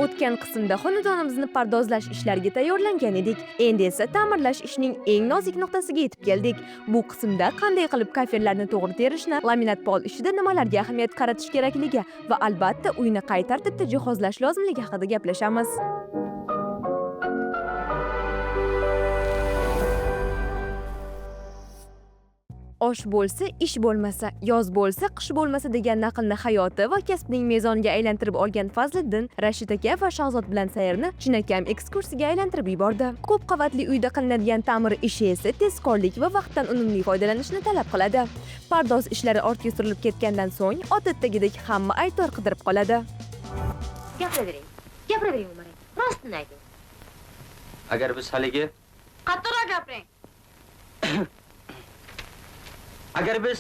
O'tgan qismda xonadonimizni pardozlash ishlariga tayyorlangan edik. Endi esa ta'mirlash ishining eng nozik nuqtasiga yetib keldik. Bu qismda qanday qilib kafellarni to'g'ri terishni, laminat pol ishida nimalarga ahamiyat qaratish kerakligi va albatta uyni qay tartibda jihozlash lozimligi haqida gaplashamiz. Osh bo'lsa, ish bo'lmasa, yoz bo'lsa, qish bo'lmasa degan naqlni hayoti va kasbining mezoniga aylantirib olgan Fazliddin Rashid aka va Shahzod bilan sayrni chinakam ekskursiyaga aylantirib yubordi. Ko'p qavatli uyda qilinadigan ta'mir ishi esa tezkorlik va vaqtdan unumli foydalanishni talab qiladi. Pardoz ishlari ortga surilib ketgandan so'ng odatdagidek hamma aybdor qidirib qoladi. Gapiravering Umar aka. Rostini ayting. Agar biz haligi Qattiqroq gapiring. Agar biz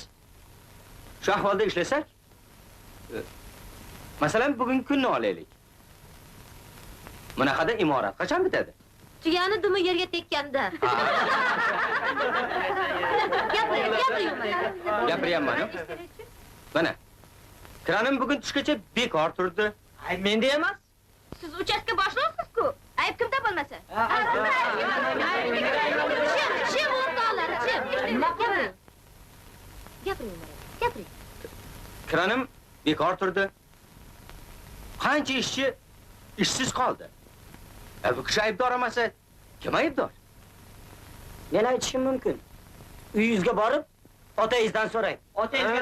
shu ahvolda ishlasak, masalan, bugungi kunni olaylik. Bunaqada imorat qachon bitadi? Tugani dumi yerga tekkanda. Gapiring Umar aka. Gapiryapman. Mana. Kranim bugun tushgacha bekor turdi. Ay, menda emas. Siz uchastka boshlovsiz-ku. Ayb kimda bo'lmasa? Shem o'rtoqlar, shem. Gapiring Umar aka, gapiring. Kranim bekor turdi. Qancha ishchi ishsiz qoldi. Bu kishi aybdor emasa, kim aybdor? Men aytishim mumkin. Uyingizga borib, otangizdan so'rang. Otangizga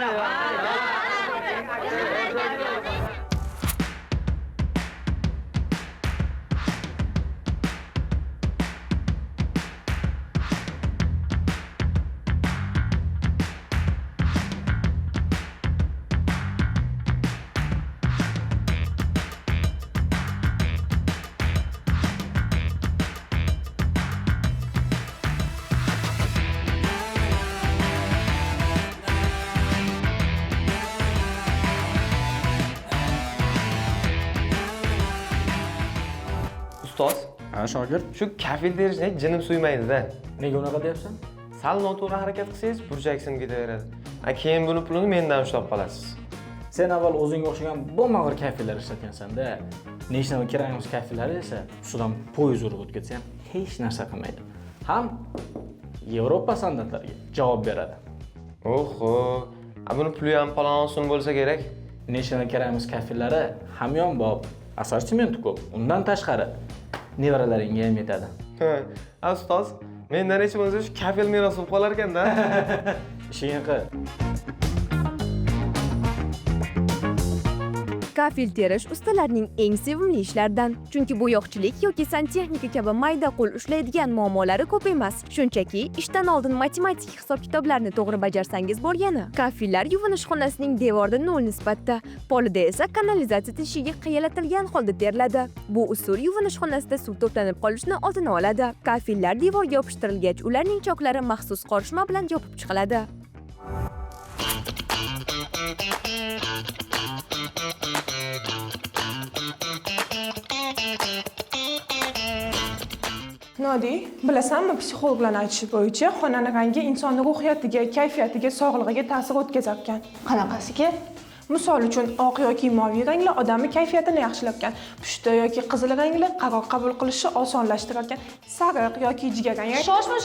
Ustoz, Ha, shogird. shu kafil terishni jinim suymaydi-da. Nega unaqa deyapsan? Sal noto'g'ri harakat qilsangiz, burchak sinib ketaveradi. Keyin buni pulini mendan ushlab qolasiz. Sen avval o'zingga o'xshagan bo'lmag'ir kafillar ishlatgansan-da. National Keramics kafillari esa ustidan poyezd urib o'tib ketsa ham hech narsa qilmaydi. Ham Yevropa standartlariga javob beradi. Oho, buni puli ham falon so'm bo'lsa kerak. National Keramics kafillari hamyonbop, assortimenti ko'p. Undan tashqari nevaralaringga ham yetadi. Ha, ustoz, mendan hech bo'lmasa shu kafil meros bo'lib qolar ekan-da. Ishingni qil. Kafil terish ustalarining eng sevimli ishlaridan. Chunki bo'yoqchilik yoki santexnika kabi mayda qo'l ushlaydigan muammolari ko'p emas. Shunchaki ishdan oldin matematik hisob-kitoblarni to'g'ri bajarsangiz bo'lgani. Kafillar yuvinish xonasining devorida 0 nisbatda, polida esa kanalizatsiya teshigiga qiyalatilgan holda teriladi. Bu usul yuvinish xonasida suv to'planib qolishini oldini oladi. Kafillar devorga yopishtirilgach, ularning choklari maxsus qorishma bilan yopib chiqiladi. Nodi, bilasanmi, psixologlar aytishi bo'yicha xonaning rangi insonning ruhiyatiga, kayfiyatiga, sog'lig'iga ta'sir o'tkazar ekan. Qanaqasiga? Misol uchun, oq yoki moviy ranglar odamning kayfiyatini yaxshilab ekan. Pushti yoki qizil ranglar qaror qabul qilishni osonlashtirar ekan. Sariq yoki jigarrang. Shoshma,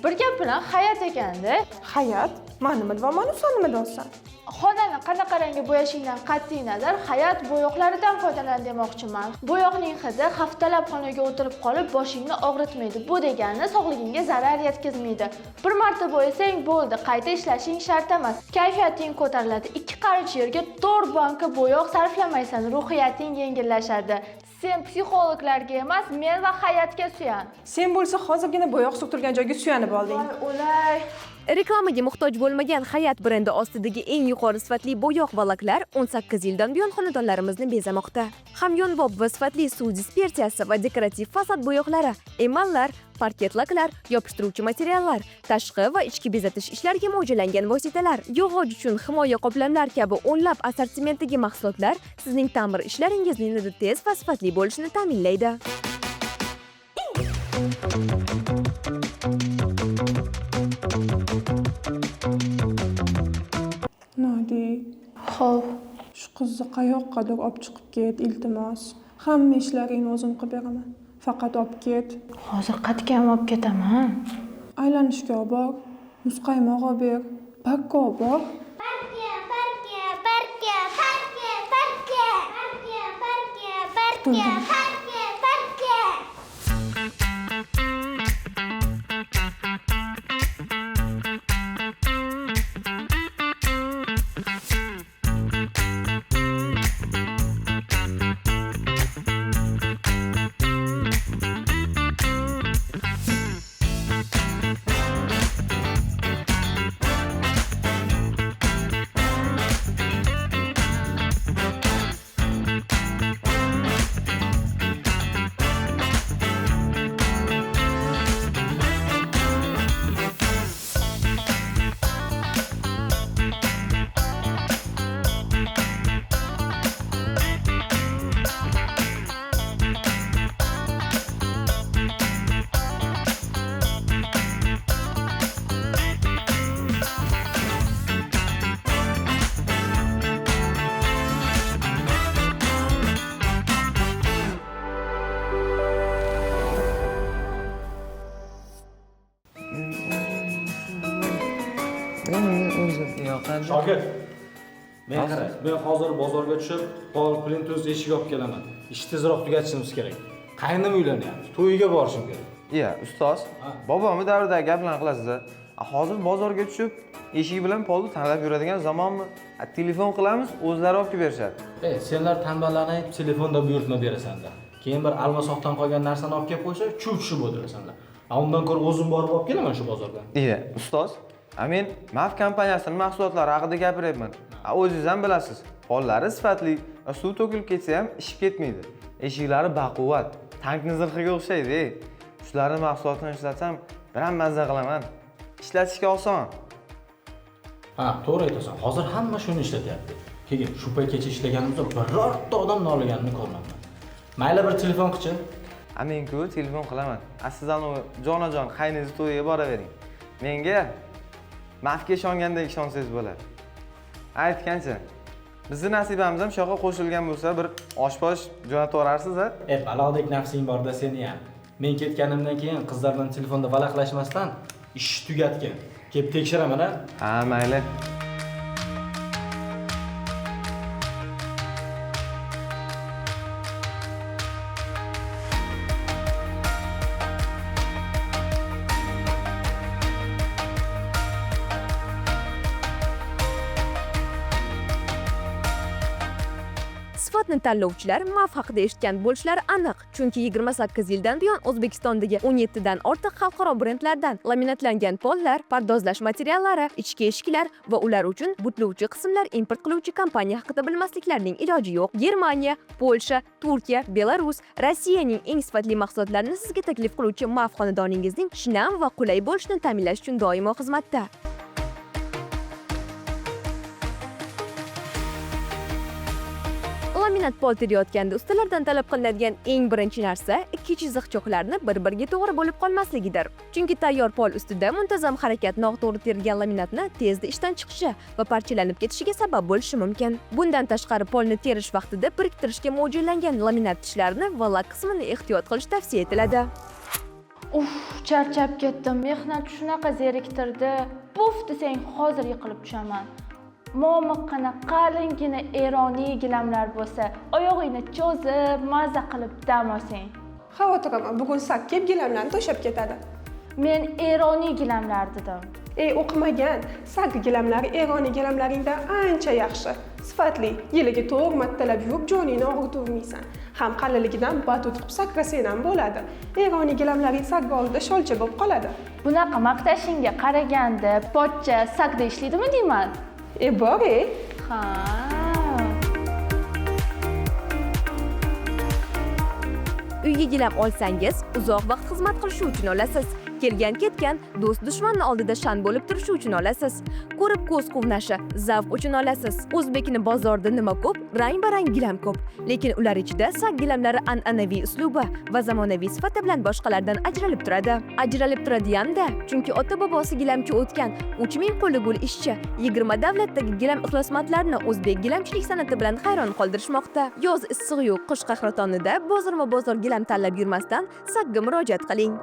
bir gap bilan hayat ekanda. Hayat, men nima deyapman, sen nima deyapsan? Xonani qanaqa rangga bo'yashingdan qat'iy nazar, hayat bo'yoqlaridan foydalan demoqchiman. Bo'yoqning hidi haftalab xonaga o'tirib qolib, boshingni og'ritmaydi. Bu degani sog'lig'ingga zarar yetkazmaydi. Bir marta bo'yasang bo'ldi, qayta ishlashing shart emas. Kayfiyating ko'tariladi. 2 qarich yerga 4 banka bo'yoq sarflamaysan, ruhiyating yengillashadi. Sen psixologlarga emas, men va hayatga suyan. Sen bo'lsa hozirgina bo'yoq surtilgan joyga suyanib olding. Voy o'lay. Reklamaga muhtoj bo'lmagan Hayat brendi ostidagi eng yuqori sifatli bo'yoq va laklar 18 yildan buyon xonadonlarimizni bezamoqda. Hamyonbop va sifatli suv dispersiyasi va dekorativ fasad bo'yoqlari, emallar, parket laklar, yopishtiruvchi materiallar, tashqi va ichki bezatish ishlariga mo'ljallangan vositalar, yog'och uchun himoya qoplamlar kabi o'nlab assortimentdagi mahsulotlar sizning ta'mir ishlaringizning yanada tez va sifatli bo'lishini ta'minlaydi. Nodi, Xo'p, shu qizni qayoqqadir olib chiqib ket, iltimos. Hamma ishlaringni o'zim qilib beraman. Faqat olib ket. Hozir qatga ham olib ketaman. Aylanishga olib bor. Muzqaymoq olib ber. Bakka olib bor. Shokir, men qara, men hozir bozorga tushib, Pol Plintus eshigi olib kelaman. Ishni tezroq tugatishimiz kerak. Qaynim uylanyapti, to'yiga borishim kerak. Iya, ustoz, bobomni davridagi gaplarni qilasiz. Hozir bozorga tushib, eshik bilan polni tanlab yuradigan zamonmi? Telefon qilamiz, o'zlari olib berishadi. Senlar tanballanib telefonda buyurtma berasanlar. Keyin bir almasoqdan qolgan narsani olib kelib qo'ysa, chuv-chuv o'tirasanlar. Undan ko'ra o'zim borib olib kelaman shu bozordan. Iya, ustoz, men MAF kompaniyasining mahsulotlari haqida gapiryapman. O'zingiz ham bilasiz, pollari sifatli, suv to'kilib ketsa ham ishib ketmaydi. Eshiklari baquvvat, tankning zirhiga o'xshaydi. Shularning mahsulotini ishlatsam, biram mazza qilaman. Ishlatishga oson. Ha, to'g'ri aytasan. Hozir hamma shuni ishlatyapti. Keyin shu paytgacha ishlaganimizda birorta odam noliganini ko'rmadim. Mayli bir telefon qilchi. Men-ku telefon qilaman. Siz anu jonajon qayningizni to'yiga boravering. Menga MAFga ishongandek ishonsangiz bo'ladi. Aytgancha, bizning nasibamiz ham shoqqa qo'shilgan bo'lsa, bir oshposh jo'natib yuborarsiz-a? Balodek nafsing borda seni ham. Men ketganimdan keyin qizlar bilan telefonda valaqlashmasdan ish tugatgan. Kelib tekshiraman-a? Ha, mayli. Sifatni tanlovchilar MAF haqida eshitgan bo'lishlari aniq, chunki 28 yildan buyon O'zbekistondagi 17 dan ortiq xalqaro brendlardan laminatlangan pollar, pardozlash materiallari, ichki eshiklar va ular uchun butlovchi qismlar import qiluvchi kompaniya haqida bilmasliklarining iloji yo'q. Germaniya, Polsha, Turkiya, Belarus, Rossiyaning eng sifatli mahsulotlarini sizga taklif qiluvchi MAF xonadoningizning shinam va qulay bo'lishini ta'minlash uchun doimo xizmatda. Laminat pol terayotganda ustalardan talab qilinadigan eng birinchi narsa ikki chiziq cho'qlarni bir-biriga to'g'ri bo'lib qolmasligidir. Chunki tayyor pol ustida muntazam harakat noto'g'ri terilgan laminatni tezda ishdan chiqishi va parchalanib ketishiga sabab bo'lishi mumkin. Bundan tashqari polni terish vaqtida biriktirishga mo'ljallangan laminat tishlarini va lak qismini ehtiyot qilish tavsiya etiladi. Charchab ketdim. Mehnat shunaqa zeriktirdi. Puf desang hozir yiqilib tushaman. Mo'miqqina qalingina eroniy gilamlar bo'lsa, oyog'ingni cho'zib, maza qilib dam olsang. Xavotiraman, bugun sakib gilamlarni to'shab ketadi. Men eroniy gilamlar dedim. O'qimagan. Sak gilamlari eroniy gilamlaringdan ancha yaxshi. Sifatli, yiliga 4 martalab yuvib joningni og'ritmaysan. Ham qalinligidan batut qilib sakrasang ham bo'ladi. Eroniy gilamlaring sak oldida sholcha bo'lib qoladi. Bunaqa maqtashingga qaraganda, pochcha sakda ishlaydimi deyman? Bor-e? Ha. Uyga gilam olsangiz, uzoq vaqt xizmat qilishi uchun olasiz. kelgan-ketgan do'st dushmanni oldida shan bo'lib turishi uchun olasiz. Ko'rib ko'z quvnashi, zavq uchun olasiz. O'zbekni bozorda nima ko'p, rang-barang gilam ko'p. Lekin ular ichida sak gilamlari an'anaviy uslubi va zamonaviy sifati bilan boshqalardan ajralib turadi. Ajralib turadi-hamda, chunki ota-bobosi gilamchi o'tgan 3000 qo'li gul ishchi 20 davlatdagi gilam ixlosmandlarini o'zbek gilamchilik san'ati bilan hayron qoldirishmoqda. Yoz issiq-yu qish qahratonida bozor gilam tanlab yurmasdan sakga murojaat qiling.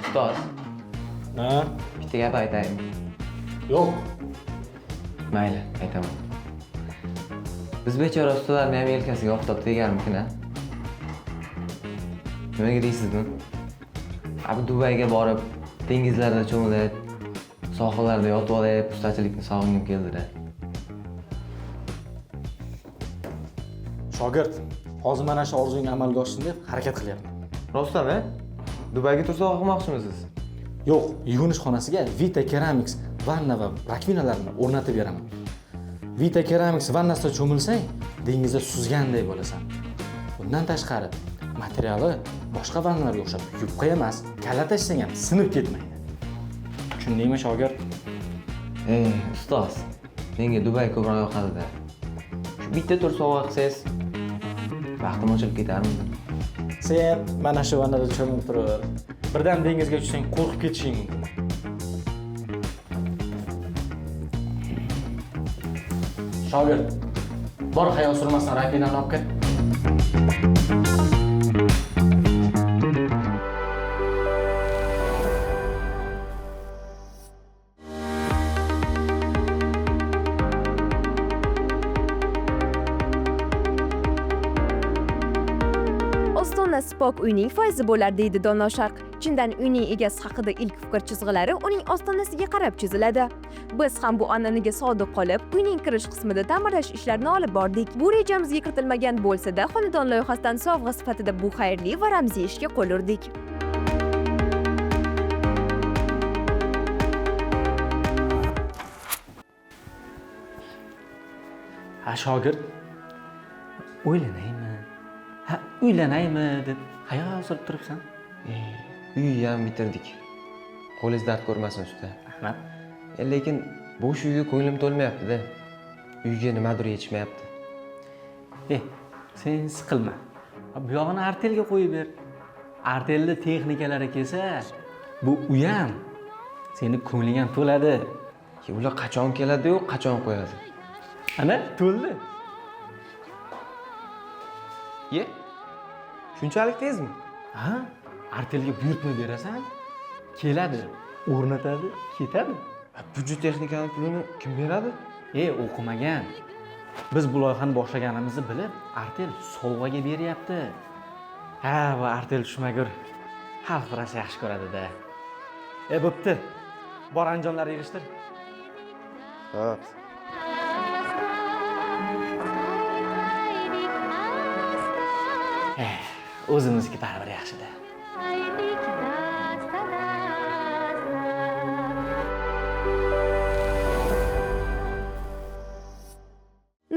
Ustoz, Ha? bitta gap aytaymi? Yo'q. Mayli, aytaman. Biz bechora ustalarni ham yelkasiga oftob tegarmikin-a? Nimaga deysizmi? Abi Dubayga borib, dengizlarda cho'milib, sohillarda yotib olib, ustachilikni sog'ingim keldi-da. Shogird, hozir mana shu orzunga amalga oshsin deb harakat qilyapman. Rostami? Dubayga tursoq qilmoqchimisiz? Yo'q, yuvinish xonasiga Vita Ceramics vanna va rakvinalarni o'rnatib beraman. Vita Ceramics vannasida cho'milsang, dengizda suzganday bo'lasan. Bundan tashqari, materiali boshqa vannalarga o'xshab yupqa emas, kalla tashsang ham sinib ketmaydi. Tushundingmi, shogird? Ustoz, menga Dubay ko'proq yoqadi-da. Shu bitta tur sovg'a qilsangiz, vaqtim ochilib ketarmidi? Sen mana shu vannada cho'milib turib, birdan dengizga tushsang qo'rqib ketishing mumkin. Shogird, bor xayol surmasdan rakvinani olib ket. Ostona Spok uyning foizi bo'lar deydi dono Sharq. Chindan uyning egasi haqida ilk fikr chizg'ilari uning ostonasiga qarab chiziladi. Biz ham bu an'anaga sodiq qolib, uyning kirish qismida ta'mirlash ishlarini olib bordik. Bu rejamizga kiritilmagan bo'lsa-da, xonadon loyihasidan sovg'a sifatida bu xayrli va ramziy ishga qo'l urdik. Ha, shogird, o'ylanaymi? Ha, uylanaymi deb xayol surib turibsan. Uyni ham bitirdik. Qo'lingiz dard ko'rmasin usta. Rahmat. Lekin bo'sh uyga ko'nglim to'lmayapti-da. Uyga nimadir yetishmayapti. Sen siqilma. Bu yog'ini artelga qo'yib ber. Artelda texnikalari kelsa, bu uy ham seni ko'ngling ham to'ladi. Ular qachon keladi-yu, qachon qo'yadi? Ana, to'ldi. Shunchalik tezmi? Ha? Artelga buyurtma berasan, keladi, o'rnatadi, ketadi. Buncha texnikaning pulini kim beradi? O'qimagan. Biz bu loyihani boshlaganimizni bilib, Artel sovg'aga beryapti. Ha, va Artel tushmagur. Xalq rosa yaxshi ko'radi-da. Bo'pti. Bor anjomlar yig'ishtir. Xo'p. O'zimizniki baribir yaxshi-da.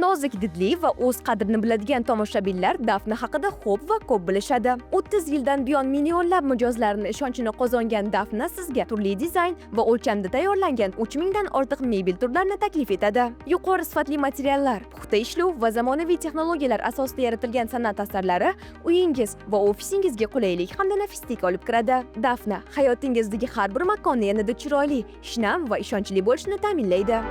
Nozik didli va o'z qadrini biladigan tomoshabinlar Dafna haqida ko'p va ko'p bilishadi. 30 yildan buyon millionlab mijozlarning ishonchini qozongan Dafna sizga turli dizayn va o'lchamda tayyorlangan 3000 dan ortiq mebel turlarini taklif etadi. Yuqori sifatli materiallar, puxta ishlov va zamonaviy texnologiyalar asosida yaratilgan san'at asarlari uyingiz va ofisingizga qulaylik hamda nafislik olib kiradi. Dafna hayotingizdagi har bir makonni yanada chiroyli, shinam va ishonchli bo'lishini ta'minlaydi.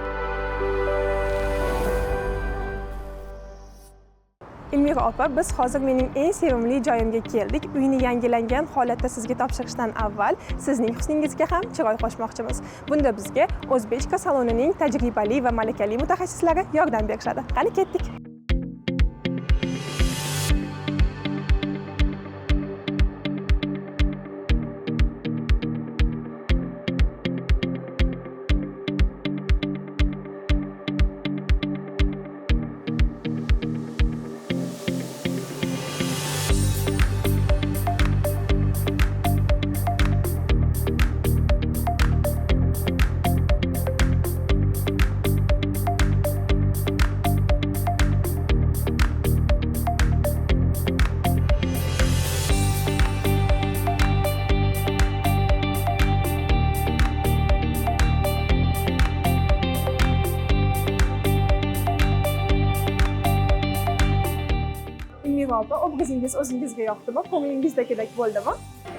Ilmira opa, biz hozir mening eng sevimli joyimga keldik. Uyni yangilangan holatda sizga topshirishdan avval sizning husningizga ham chiroy qo'shmoqchimiz. Bunda bizga O'zbekcha salonining tajribali va malakali mutaxassislari yordam berishadi. Qani ketdik. opa, obrazingiz o'zingizga yoqdimi? Ko'nglingizdagiday bo'ldimi?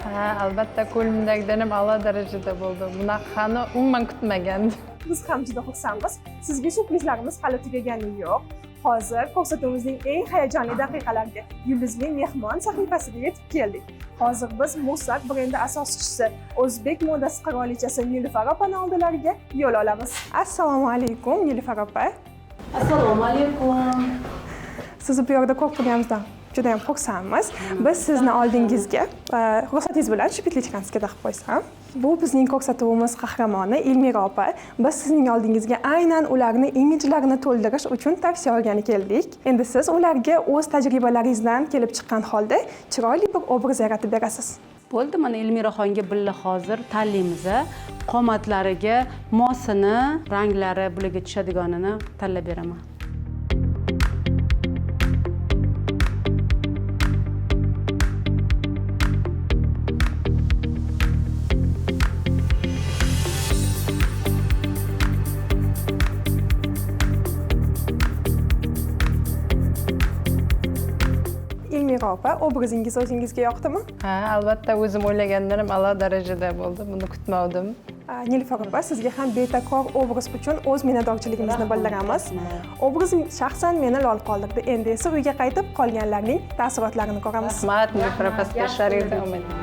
Ha, albatta ko'nglimdagidan ham a'lo darajada bo'ldi. Bunaqani umuman kutmagandim. Biz ham juda xursandmiz. Sizga syurprizlarimiz hali tugagani yo'q. Hozir ko'rsatuvimizning eng hayajonli daqiqalariga Yulduzli mehmon sahifasiga yetib keldik. Hozir biz Mo'sak brendi asoschisi, o'zbek modasi qirolichasi Nilufar opani oldilariga yo'l olamiz. Assalomu alaykum, Nilufar opa. Assalomu alaykum. Sizni bu yerda ko'p turganimizdan juda ham xursandmiz. Biz sizni oldingizga ruxsatingiz bilan shpitlichkanskiga taqib qo'ysam. Bu bizning ko'rsatuvimiz qahramoni Ilmira opa. Biz sizning oldingizga aynan ularni imijlarini to'ldirish uchun tavsiya olgani keldik. Endi siz ularga o'z tajribalaringizdan kelib chiqqan holda chiroyli bir obraz yaratib berasiz. Bo'ldi, mana Elmiraxonga billa hozir tanlaymiz. Qomatlariga mosini, ranglari bularga tushadiganini tanlab beraman. Ilmira opa, obrazingiz o'zingizga yoqdimi? Ha, albatta o'zim o'ylagandan ham a'lo darajada bo'ldi. Buni kutmovdim. Nilufar opa, sizga ham betakror obraz uchun o'z minnatdorchiligimizni bildiramiz. Obrazim shaxsan meni lol qoldirdi. Endi esa uyga qaytib qolganlarning taassurotlarini ko'ramiz. Rahmat, Nilufar opa, sizga ishlaringiz davom etsin.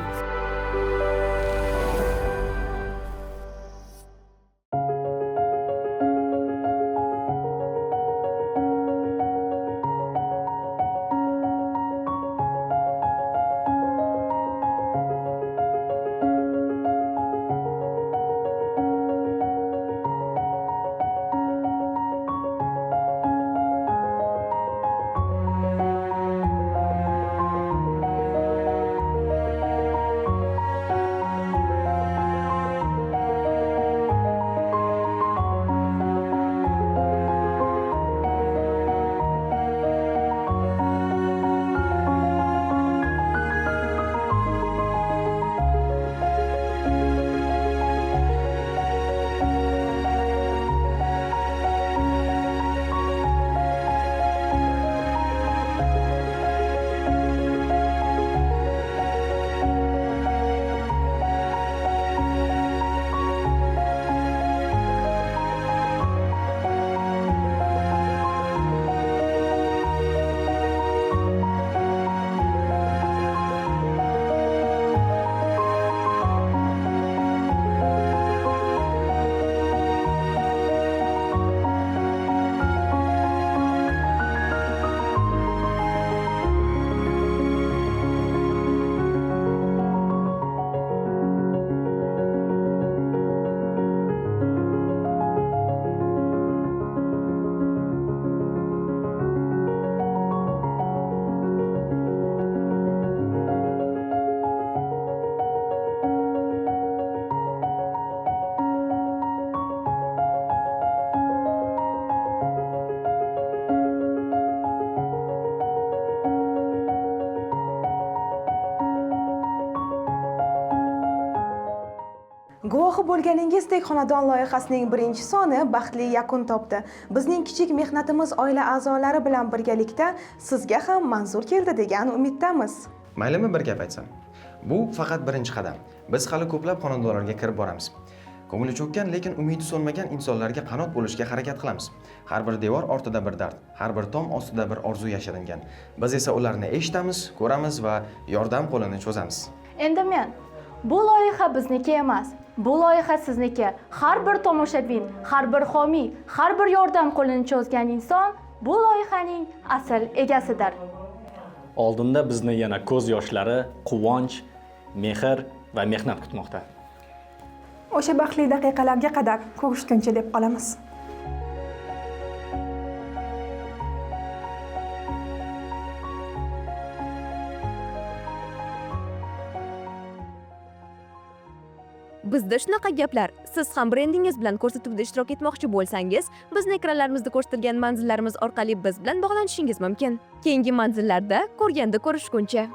Guvohi bo'lganingizdek, xonadon loyihasining birinchi soni baxtli yakun topdi. Bizning kichik mehnatimiz oila a'zolari bilan birgalikda sizga ham manzur keldi degan umiddamiz. Maylimi bir gap aytsam? Bu faqat birinchi qadam. Biz hali ko'plab xonadonlarga kirib boramiz. Ko'ngli cho'kkan lekin umidi so'nmagan insonlarga qanot bo'lishga harakat qilamiz. Har bir devor ortida bir dard, har bir tom ostida bir orzu yashiringan. Biz esa ularni eshitamiz, ko'ramiz va yordam qo'lini cho'zamiz. Endi men, bu loyiha bizniki emas. Bu loyiha sizniki. Har bir tomoshabin, har bir homiy, har bir yordam qo'lini cho'zgan inson bu loyihaning asl egasidir. Oldinda bizni yana ko'z yoshlari, quvonch, mehr va mehnat kutmoqda. O'sha baxtli daqiqalarga qadar ko'rishguncha deb qolamiz. Bizda shunaqa gaplar. Siz ham brendingiz bilan ko'rsatuvda ishtirok etmoqchi bo'lsangiz, bizni ekranlarimizda ko'rsatilgan manzillarimiz orqali biz bilan bog'lanishingiz mumkin. Keyingi manzillarda ko'rganda ko'rishguncha.